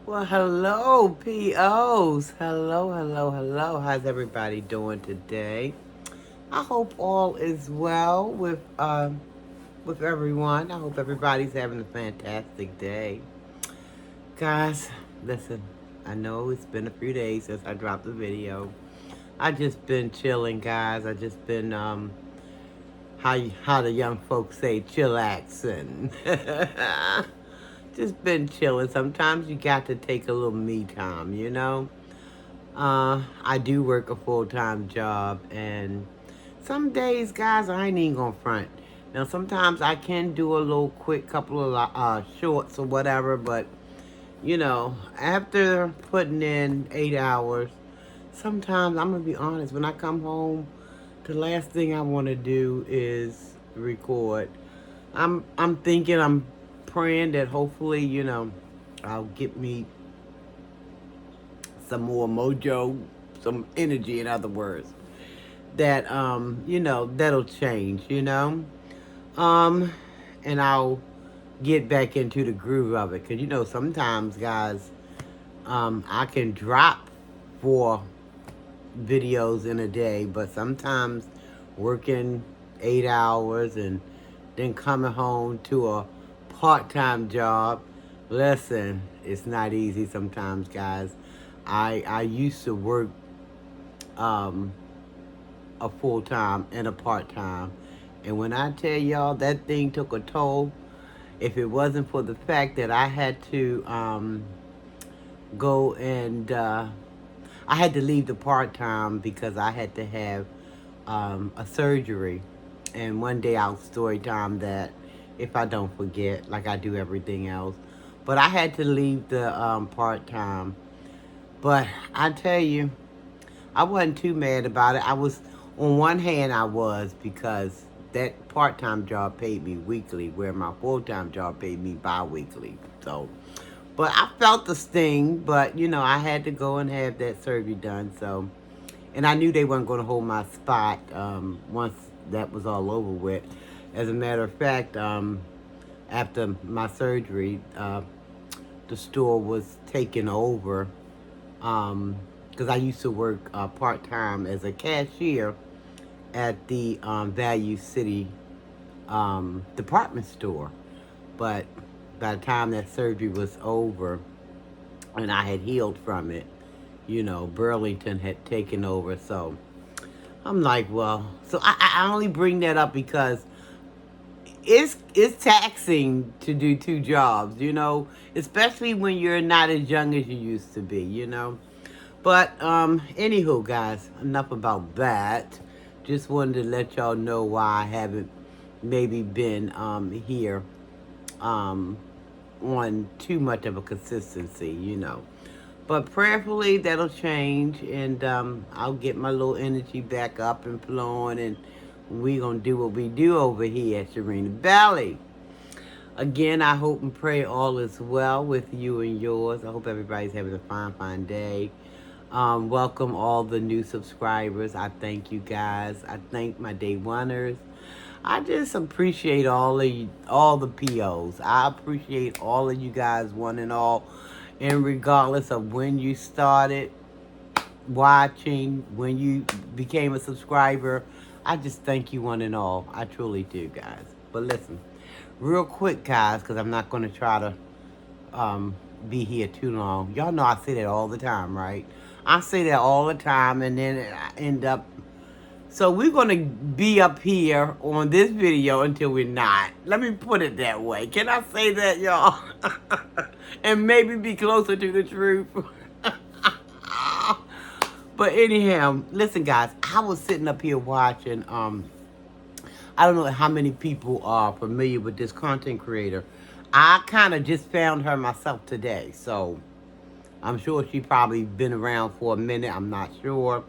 Well, hello, POs. Hello, hello, hello. How's everybody doing today? I hope all is well with everyone. I hope everybody's having a fantastic day. Guys, listen, I know it's been a few days since I dropped the video. I just been chilling, guys. I just been how the young folks say chillaxing. Just been chilling. Sometimes you got to take a little me time. I do work a full-time job, and some days, guys, I ain't even gonna front. Now, sometimes I can do a little quick couple of shorts or whatever, but after putting in 8 hours, sometimes I'm gonna be honest. When I come home, the last thing I want to do is record. I'm thinking, I'm praying that hopefully, I'll get me some more mojo, some energy, in other words, that that'll change. Um and I'll get back into the groove of it, cuz sometimes, guys, I can drop 4 videos in a day, but sometimes working 8 hours and then coming home to a part-time job, listen, it's not easy sometimes, guys. I used to work um, a full-time and a part-time, and when I tell y'all that thing took a toll, if it wasn't for the fact that I had to go and I had to leave the part-time because I had to have a surgery. And one day I'll story time that, if I don't forget, like I do everything else. But I had to leave the part-time. But I tell you, I wasn't too mad about it. On one hand, I was, because that part-time job paid me weekly, where my full-time job paid me bi-weekly. So, but I felt the sting, but I had to go and have that surgery done. So, and I knew they weren't going to hold my spot once that was all over with. As a matter of fact, after my surgery, the store was taken over, because I used to work part-time as a cashier at the Value City department store. But by the time that surgery was over and I had healed from it, Burlington had taken over. So I'm like, well, so I only bring that up because it's taxing to do 2 jobs, especially when you're not as young as you used to be. But anywho, guys, enough about that. Just wanted to let y'all know why I haven't maybe been here um on too much of a consistency. But prayerfully, that'll change, and I'll get my little energy back up and flowing, and we gonna do what we do over here at Serena Valley. Again, I hope and pray all is well with you and yours. I hope everybody's having a fine, fine day. Welcome all the new subscribers. I thank you, guys. I thank my day oneers. I just appreciate all the POs. I appreciate all of you guys, one and all, and regardless of when you started watching, when you became a subscriber. I just thank you, one and all. I truly do, guys. But listen, real quick, guys, because I'm not going to try to be here too long. Y'all know I say that all the time, right? I say that all the time, and then I end up. So we're going to be up here on this video until we're not. Let me put it that way. Can I say that, y'all? And maybe be closer to the truth. But anyhow, listen, guys. I was sitting up here watching. I don't know how many people are familiar with this content creator. I kind of just found her myself today, so I'm sure she probably been around for a minute. I'm not sure,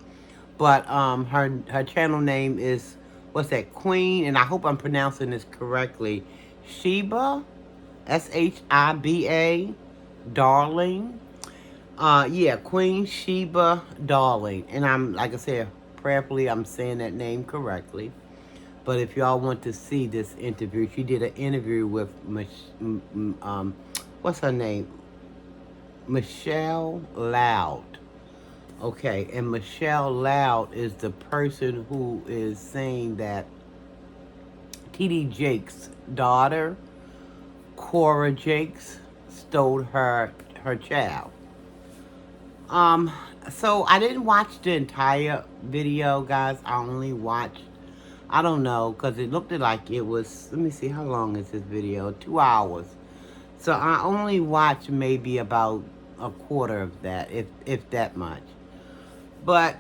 but her channel name is, what's that, Queen, and I hope I'm pronouncing this correctly. Sheba, Shiba, Darling. Yeah, Queen Sheba Darling, and I'm, like I said, prayerfully I'm saying that name correctly. But if y'all want to see this interview, she did an interview with what's her name? Michelle Loud. Okay, and Michelle Loud is the person who is saying that TD Jakes' daughter, Cora Jakes, stole her child. Um, so I didn't watch the entire video, guys. I only watched, I don't know, because it looked like it was, let me see, how long is this video? 2 hours. So I only watched maybe about a quarter of that, if that much. But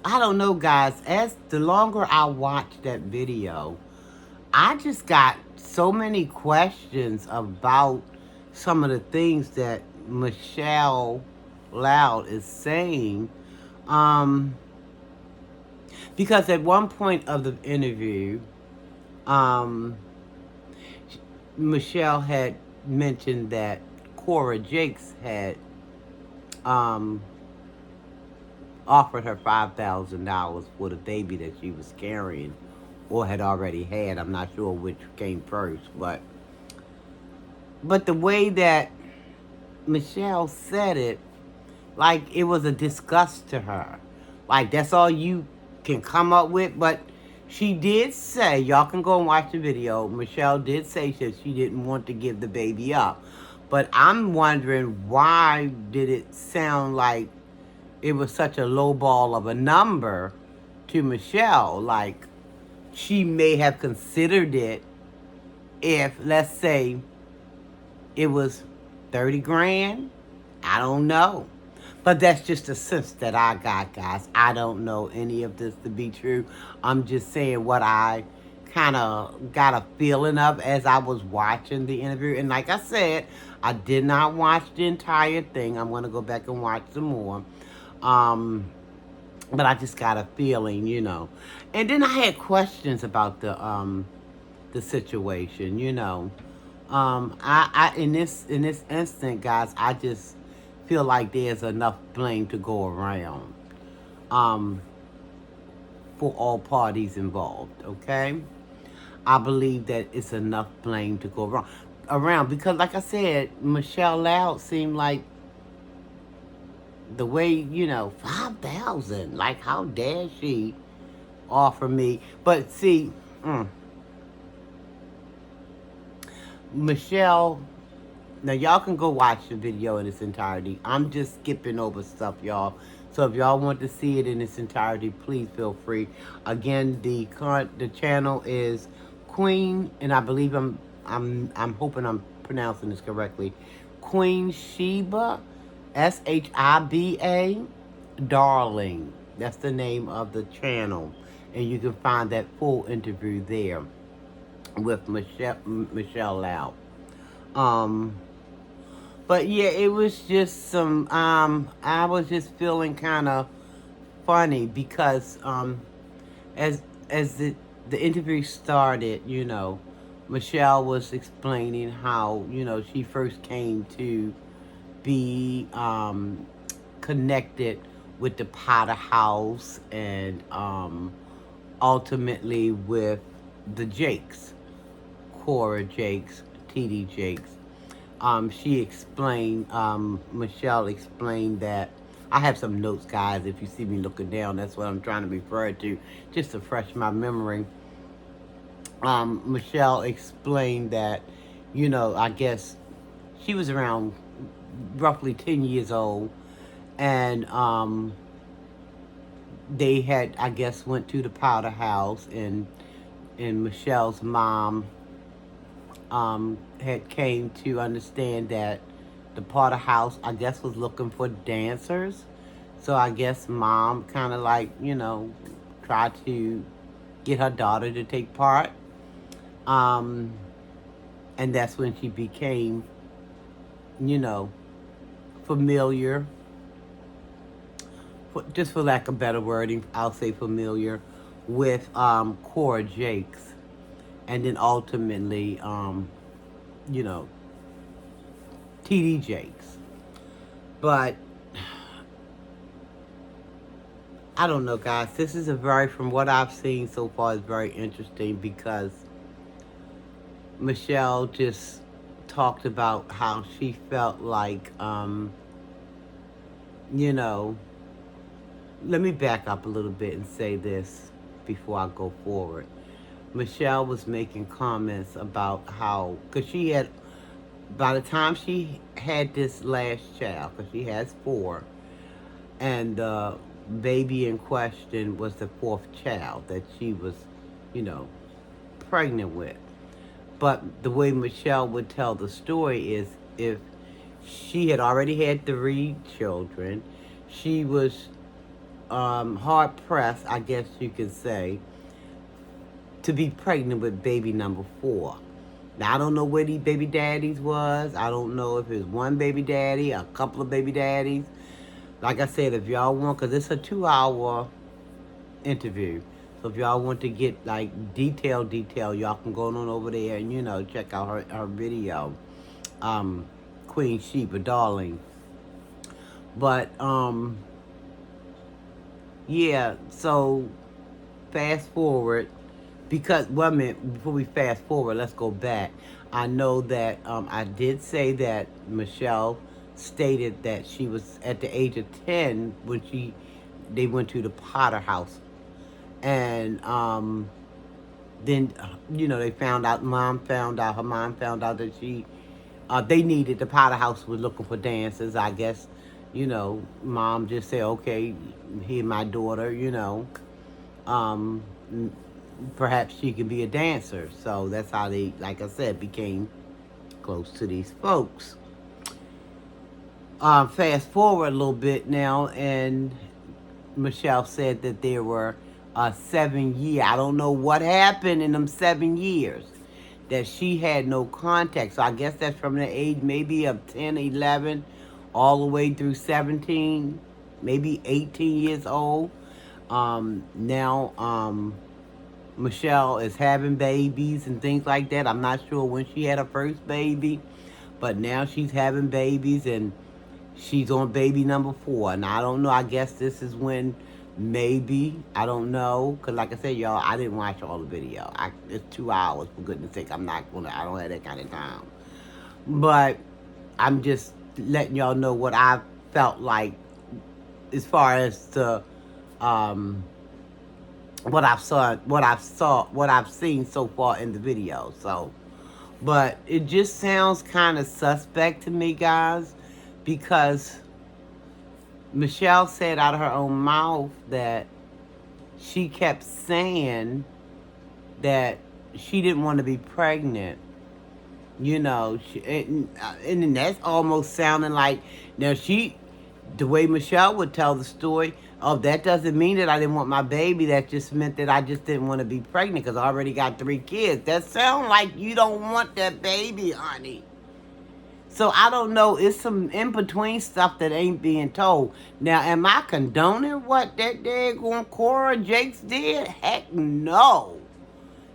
I don't know, guys. As the longer I watched that video, I just got so many questions about some of the things that Michelle Loud is saying. Um, because at one point of the interview, um, Michelle had mentioned that Cora Jakes had um, offered her $5,000 for the baby that she was carrying or had already had. I'm not sure which came first, but the way that Michelle said it, like it was a disgust to her. Like that's all you can come up with. But she did say, y'all can go and watch the video. Michelle did say that she didn't want to give the baby up. But I'm wondering, why did it sound like it was such a low ball of a number to Michelle? Like she may have considered it if, let's say, it was 30 grand. I don't know. But that's just a sense that I got, guys. I don't know any of this to be true. I'm just saying what I kind of got a feeling of as I was watching the interview. And like I said, I did not watch the entire thing. I'm going to go back and watch some more. But I just got a feeling, you know. And then I had questions about the situation, you know. I in this instant, guys, I just feel like there's enough blame to go around, um, for all parties involved. Okay, I believe that it's enough blame to go around because, like I said, Michelle Loud seemed like the way, you know, 5,000. Like, how dare she offer me? But see, Michelle. Now, y'all can go watch the video in its entirety. I'm just skipping over stuff, y'all. So if y'all want to see it in its entirety, please feel free. Again, the channel is Queen, and I believe I'm hoping I'm pronouncing this correctly. Queen Sheba, Shiba, Darling. That's the name of the channel, and you can find that full interview there with Michelle Loud. But yeah, it was just some, I was just feeling kind of funny because, as, the interview started, you know, Michelle was explaining how, you know, she first came to be, connected with the Potter House and, ultimately with the Jakes, Cora Jakes, TD Jakes. She explained, Michelle explained that, I have some notes, guys. If you see me looking down, that's what I'm trying to refer to, just to refresh my memory. Michelle explained that, you know, I guess she was around roughly 10 years old, and they had, I guess, went to the Powder House, and Michelle's mom had came to understand that the Potter House, I guess, was looking for dancers. So I guess mom kind of like, you know, tried to get her daughter to take part. And that's when she became, you know, familiar. Just for lack of better wording, I'll say familiar with Cora Jakes. And then ultimately, you know, TD Jakes. But I don't know, guys. This is from what I've seen so far, is very interesting because Michelle just talked about how she felt like, you know, let me back up a little bit and say this before I go forward. Michelle was making comments about how, because she had, by the time she had this last child, because she has four, and the baby in question was the fourth child that she was, you know, pregnant with. But the way Michelle would tell the story is if she had already had three children, she was hard pressed, I guess you could say, to be pregnant with baby number four. Now, I don't know where these baby daddies was. I don't know if it was one baby daddy, a couple of baby daddies. Like I said, if y'all want, because it's a 2-hour interview. So if y'all want to get like detail, y'all can go on over there and, you know, check out her video. Queen Sheba, darling. But, yeah, so fast forward, because, well, a minute, before we fast forward, let's go back. I know that I did say that Michelle stated that she was at the age of 10 when they went to the Potter house. And then, you know, her mom found out that they needed, the Potter house was looking for dancers. I guess, you know, mom just said, okay, here my daughter, you know, perhaps she can be a dancer. So that's how they, like I said, became close to these folks. Fast forward a little bit now, and Michelle said that there were 7 years. I don't know what happened in them 7 years that she had no contact. So I guess that's from the age maybe of 10, 11, all the way through 17, maybe 18 years old. Now, Michelle is having babies and things like that. I'm not sure when she had her first baby, but now she's having babies and she's on baby number 4. And I don't know, I guess this is when maybe, I don't know, because like I said, y'all, I didn't watch all the video. It's 2 hours, for goodness sake. I don't have that kind of time. But I'm just letting y'all know what I felt like as far as the what I've seen so far in the video. So, but it just sounds kind of suspect to me, guys, because Michelle said out of her own mouth that she kept saying that she didn't want to be pregnant. You know, and that's almost sounding like, now the way Michelle would tell the story, oh, that doesn't mean that I didn't want my baby. That just meant that I just didn't want to be pregnant because I already got 3 kids. That sounds like you don't want that baby, honey. So I don't know. It's some in-between stuff that ain't being told. Now, am I condoning what that daggone Cora Jakes did? Heck no.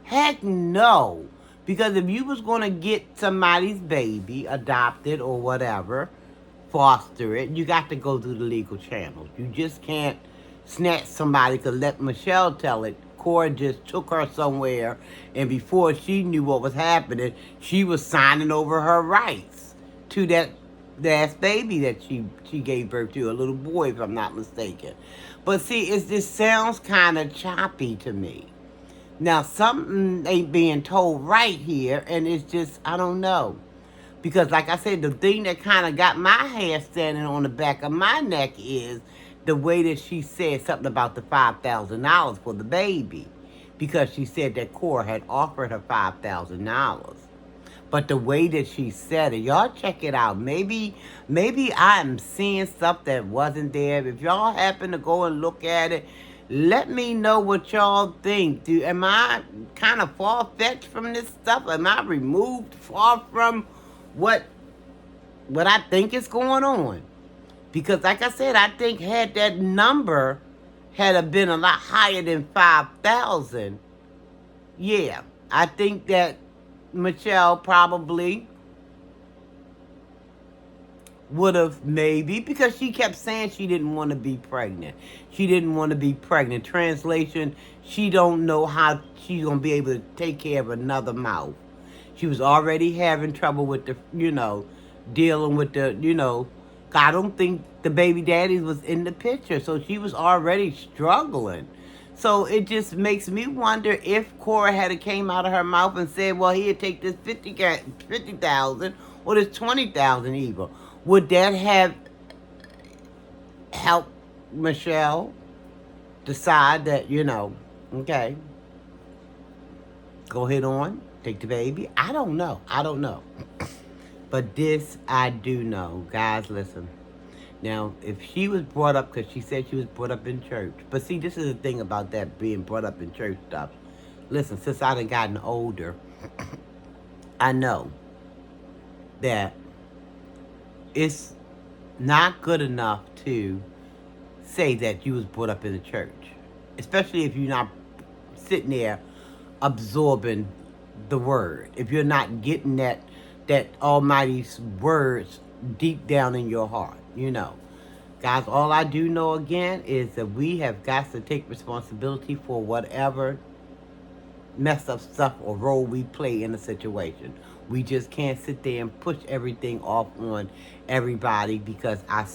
Heck no. Because if you was going to get somebody's baby, adopted or whatever, foster it, you got to go through the legal channels. You just can't snatch somebody, because let Michelle tell it. Cora just took her somewhere, and before she knew what was happening, she was signing over her rights to that last baby that she gave birth to, a little boy, if I'm not mistaken. But see, this sounds kind of choppy to me. Now, something ain't being told right here, and it's just, I don't know. Because, like I said, the thing that kind of got my hair standing on the back of my neck is the way that she said something about the $5,000 for the baby. Because she said that Cora had offered her $5,000. But the way that she said it, y'all check it out. Maybe I'm seeing stuff that wasn't there. If y'all happen to go and look at it, let me know what y'all think. Am I kind of far-fetched from this stuff? Am I removed far from what I think is going on? Because like I said, I think had that number had been a lot higher than 5,000, yeah, I think that Michelle probably would have, maybe, because she kept saying she didn't want to be pregnant. She didn't want to be pregnant. Translation, she don't know how she's going to be able to take care of another mouth. She was already having trouble with the, dealing with the, I don't think the baby daddies was in the picture. So she was already struggling. So it just makes me wonder if Cora had came out of her mouth and said, well, he'd take this 50,000 or this 20,000 even. Would that have helped Michelle decide that, okay, go ahead on, take the baby? I don't know. But this I do know. Guys, listen. Now, if she was brought up, because she said she was brought up in church. But see, this is the thing about that being brought up in church stuff. Listen, since I done gotten older, I know that it's not good enough to say that you was brought up in the church. Especially if you're not sitting there absorbing the word. If you're not getting that Almighty's words deep down in your heart, Guys, all I do know again is that we have got to take responsibility for whatever messed up stuff or role we play in a situation. We just can't sit there and push everything off on everybody, because I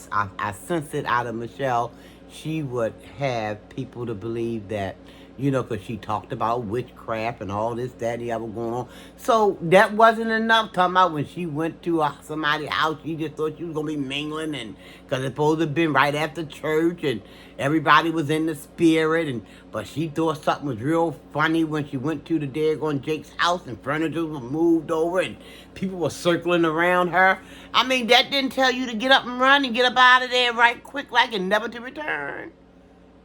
sense it out of Michelle. She would have people to believe that, because she talked about witchcraft and all this, that, and the other going on. So that wasn't enough. Talking about when she went to somebody's house, she just thought she was going to be mingling, and because it's supposed to have been right after church, and everybody was in the spirit, but she thought something was real funny when she went to the daggone Jake's house and furniture was moved over and people were circling around her. I mean, that didn't tell you to get up and run and get up out of there right quick like and never to return.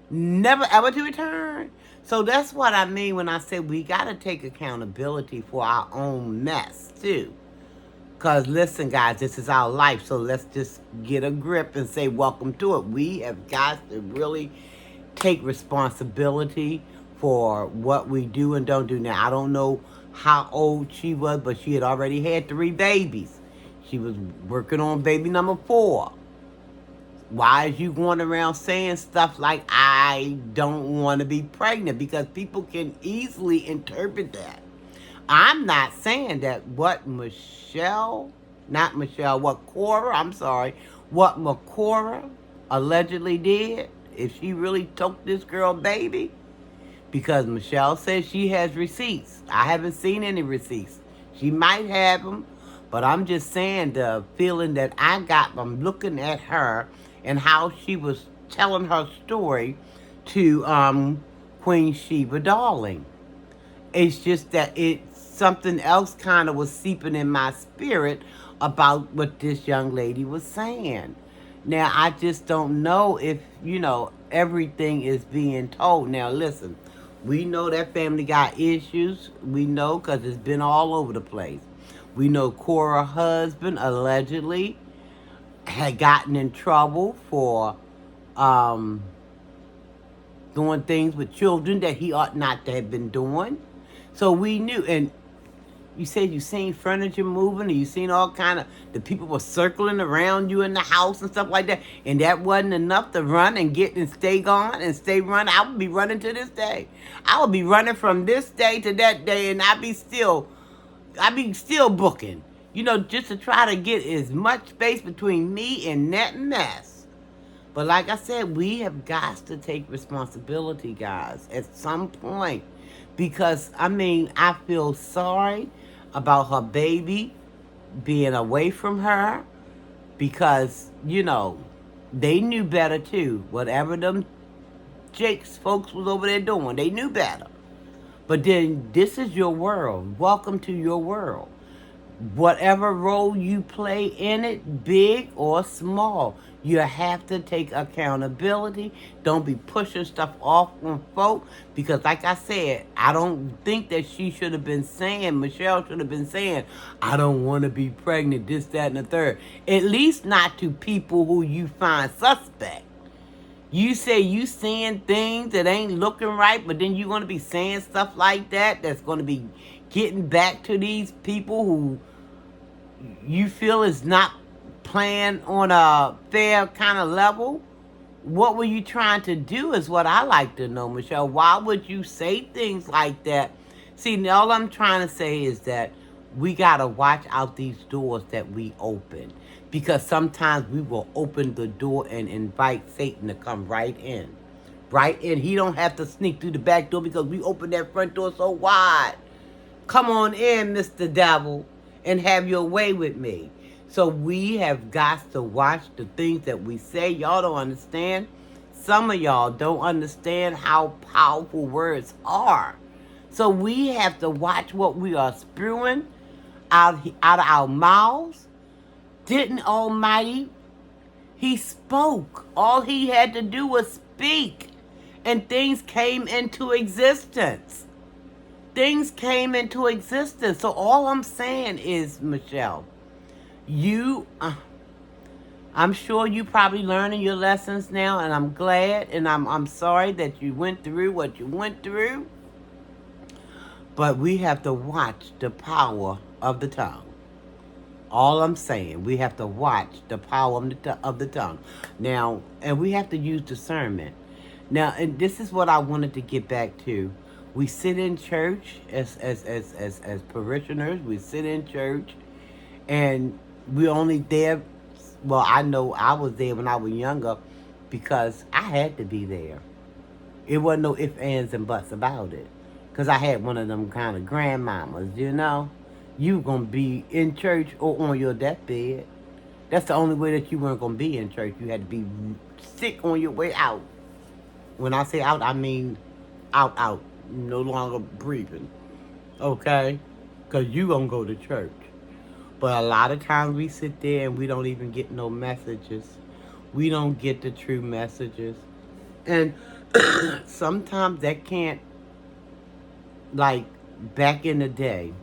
Never ever to return. So that's what I mean when I say we got to take accountability for our own mess too. Because listen, guys, this is our life. So let's just get a grip and say welcome to it. We have got to really take responsibility for what we do and don't do. Now, I don't know how old she was, but she had already had 3 babies. She was working on baby number 4. Why is you going around saying stuff like, I don't want to be pregnant? Because people can easily interpret that. I'm not saying that what Cora allegedly did, if she really took this girl baby, because Michelle says she has receipts. I haven't seen any receipts. She might have them, but I'm just saying the feeling that I got from looking at her and how she was telling her story to Queen Sheba Darling. It's just that something else kind of was seeping in my spirit about what this young lady was saying. Now, I just don't know if, everything is being told. Now, listen, we know that family got issues. We know because it's been all over the place. We know Cora's husband allegedly had gotten in trouble for doing things with children that he ought not to have been doing. So we knew, and you said you seen furniture moving, and you seen all kind of, the people were circling around you in the house and stuff like that, and that wasn't enough to run and get and stay gone and stay running. I would be running to this day. I would be running from this day to that day, and I'd be still booking, just to try to get as much space between me and that mess. But like I said, we have got to take responsibility, guys, at some point. Because, I feel sorry about her baby being away from her. Because, they knew better too. Whatever them Jake's folks was over there doing, they knew better. But then, this is your world. Welcome to your world. Whatever role you play in it, big or small, you have to take accountability. Don't be pushing stuff off on folk, because like I said, I don't think that Michelle should have been saying, I don't want to be pregnant, this, that, and the third. At least not to people who you find suspect. You say you seeing things that ain't looking right, but then you're going to be saying stuff like that that's going to be getting back to these people who you feel is not playing on a fair kind of level. What were you trying to do is what I like to know, Michelle. Why would you say things like that? See, all I'm trying to say is that we got to watch out these doors that we open. Because sometimes we will open the door and invite Satan to come right in. Right in. He don't have to sneak through the back door because we open that front door so wide. Come on in, Mr. Devil, and have your way with me. So we have got to watch the things that we say. Y'all don't understand. Some of y'all don't understand how powerful words are. So we have to watch what we are spewing out of our mouths. Didn't Almighty, he spoke. All he had to do was speak. And things came into existence. Things came into existence. So all I'm saying is, Michelle, I'm sure you probably learning your lessons now, and I'm glad, and I'm sorry that you went through what you went through. But we have to watch the power of the tongue. All I'm saying, we have to watch the power of the tongue. Now, and we have to use discernment. Now, and this is what I wanted to get back to. We sit in church as parishioners. We sit in church, and we only there. Well, I know I was there when I was younger because I had to be there. It wasn't no ifs, ands, and buts about it. Because I had one of them kind of grandmamas, you know. You going to be in church or on your deathbed. That's the only way that you weren't going to be in church. You had to be sick on your way out. When I say out, I mean out. No longer breathing. Okay? Because you going to go to church. But a lot of times we sit there and we don't even get no messages. We don't get the true messages. And sometimes that can't, like back in the day,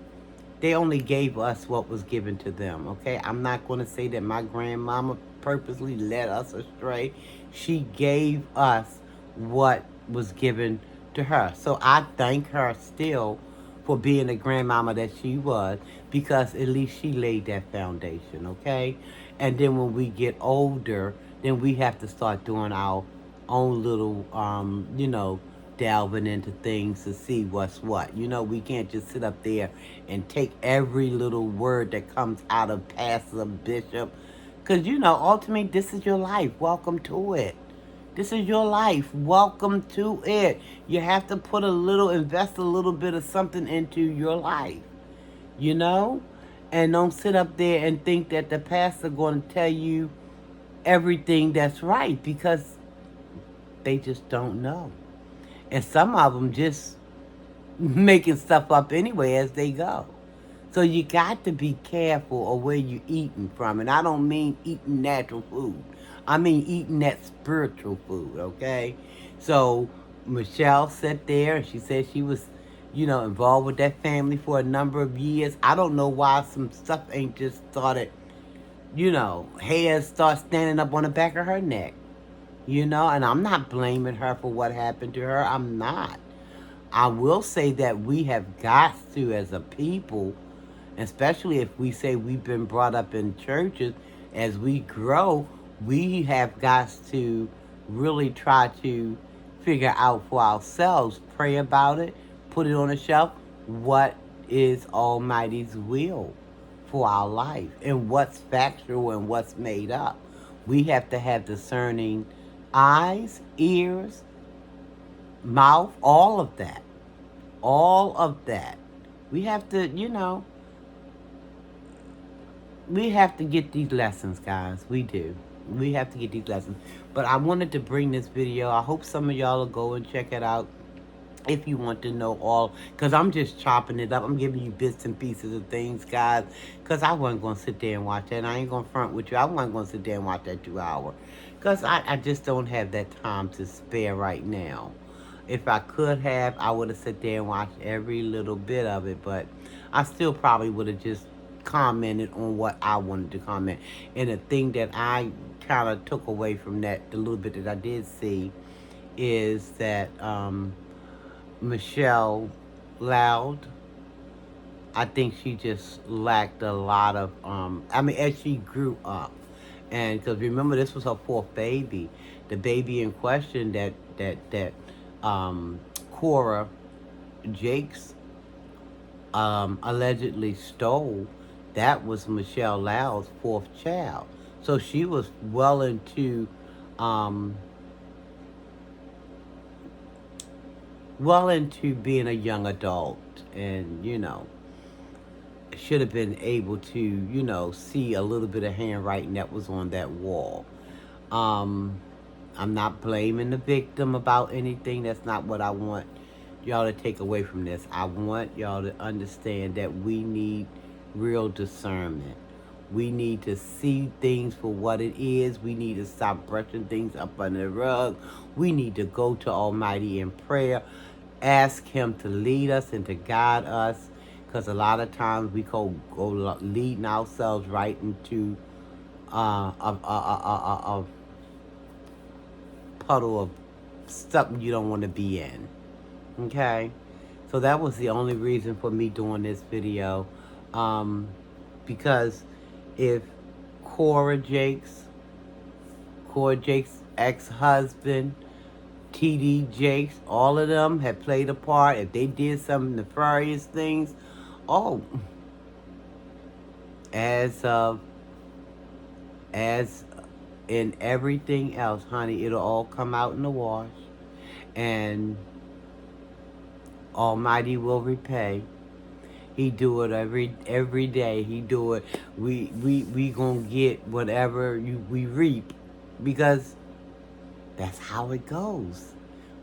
they only gave us what was given to them, okay? I'm not going to say that my grandmama purposely led us astray. She gave us what was given to her. So I thank her still for being the grandmama that she was, because at least she laid that foundation, okay? And then when we get older, then we have to start doing our own little, delving into things to see what's what. We can't just sit up there and take every little word that comes out of pastor, bishop, because, ultimately, this is your life. Welcome to it. This is your life. Welcome to it. You have to invest a little bit of something into your life, and don't sit up there and think that the pastor going to tell you everything that's right, because they just don't know. And some of them just making stuff up anyway as they go. So you got to be careful of where you're eating from. And I don't mean eating natural food. I mean eating that spiritual food, okay? So Michelle sat there and she said she was, involved with that family for a number of years. I don't know why some stuff ain't just started, hairs start standing up on the back of her neck. And I'm not blaming her for what happened to her. I'm not. I will say that we have got to, as a people, especially if we say we've been brought up in churches, as we grow, we have got to really try to figure out for ourselves, pray about it, put it on a shelf, what is Almighty's will for our life, and what's factual and what's made up. We have to have discerning eyes, ears, mouth, all of that. All of that. We have to, we have to get these lessons, guys. We do. We have to get these lessons. But I wanted to bring this video. I hope some of y'all will go and check it out if you want to know all. Because I'm just chopping it up. I'm giving you bits and pieces of things, guys. Because I wasn't going to sit there and watch that. And I ain't going to front with you. I wasn't going to sit there and watch that 2 hour. Because I just don't have that time to spare right now. If I could have, I would have sat there and watched every little bit of it. But I still probably would have just commented on what I wanted to comment. And the thing that I kind of took away from that, the little bit that I did see, is that Michelle Loud, I think she just lacked a lot of, as she grew up. And because remember, this was her 4th baby. The baby in question that Cora Jakes allegedly stole, that was Michelle Lau's fourth child. So she was um, well into being a young adult, and should have been able to see a little bit of handwriting that was on that wall. Um, I'm not blaming the victim about anything. That's not what I want y'all to take away from this. I want y'all to understand that we need real discernment. We need to see things for what it is. We need to stop brushing things up under the rug. We need to go to Almighty in prayer. Ask Him to lead us and to guide us. Because a lot of times we go leading ourselves right into a puddle of something you don't want to be in. Okay? So that was the only reason for me doing this video. Because if Cora Jakes ex-husband, TD Jakes, all of them had played a part, if they did some nefarious things, oh, as in everything else, honey, it'll all come out in the wash, and Almighty will repay. He do it every day. He do it. We gonna get whatever we reap, because that's how it goes.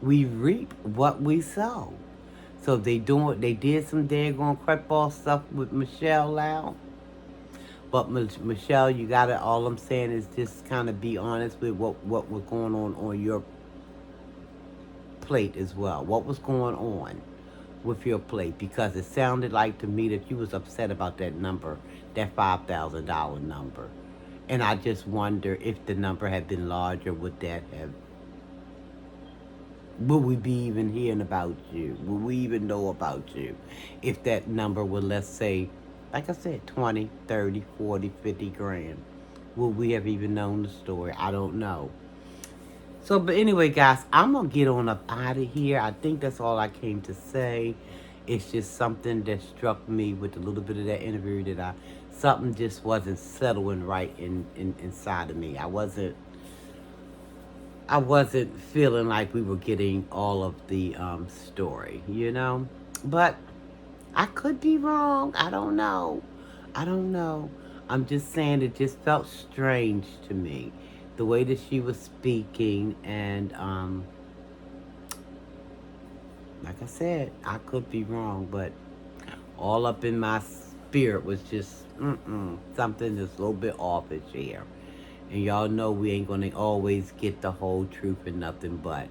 We reap what we sow. So they did some daggone crapball stuff with Michelle Lau. But Michelle, you gotta. All I'm saying is just kind of be honest with what was going on your plate as well. What was going on with your plate? Because it sounded like to me that you was upset about that number, that $5,000 number. And I just wonder if the number had been larger, would we be even hearing about you? Would we even know about you? If that number were, let's say, like I said, 20, 30, 40, 50 grand. Would we have even known the story? I don't know. So, but anyway, guys, I'm going to get on up out of here. I think that's all I came to say. It's just something that struck me with a little bit of that interview that something just wasn't settling right inside of me. I wasn't feeling like we were getting all of the story, But I could be wrong. I don't know. I'm just saying it just felt strange to me, the way that she was speaking, and like I said, I could be wrong, but all up in my spirit was just something that's a little bit offish here. And y'all know we ain't gonna always get the whole truth and nothing but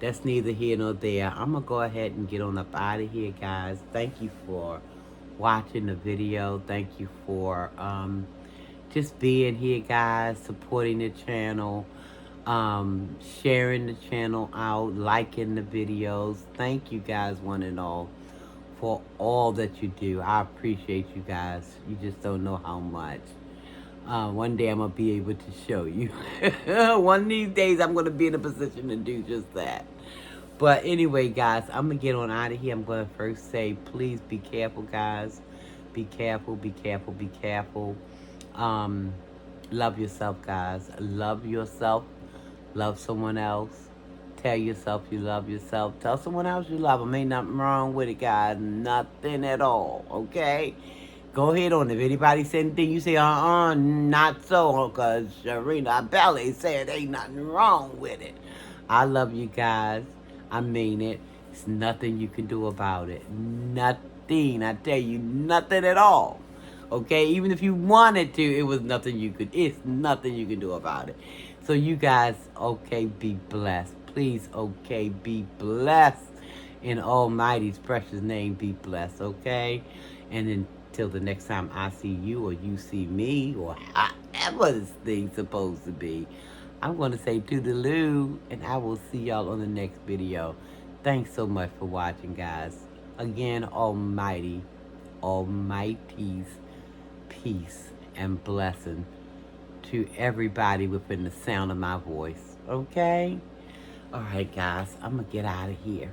that's neither here nor there. I'm gonna go ahead and get on up out of here, guys. Thank you for watching the video. Thank you for just being here, guys, supporting the channel, sharing the channel out, liking the videos. Thank you guys, one and all, for all that you do. I appreciate you guys. You just don't know how much. One day I'm going to be able to show you. One of these days I'm going to be in a position to do just that. But anyway, guys, I'm going to get on out of here. I'm going to first say, please be careful, guys. Be careful, be careful, be careful. Love yourself, guys. Love yourself. Love someone else. Tell yourself you love yourself. Tell someone else you love them. Ain't nothing wrong with it, guys. Nothing at all, okay? Go ahead on. If anybody said anything, you say, not so, because Sharina Belly said ain't nothing wrong with it. I love you guys. I mean it. It's nothing you can do about it. Nothing. I tell you, nothing at all. Okay? Even if you wanted to, it's nothing you can do about it. So you guys, okay, be blessed. Please, okay, be blessed. In Almighty's precious name, be blessed, okay? And until the next time I see you or you see me, or however this thing's supposed to be, I'm going to say toodaloo, and I will see y'all on the next video. Thanks so much for watching, guys. Again, Almighty's peace and blessing to everybody within the sound of my voice, okay? All right, guys, I'm going to get out of here.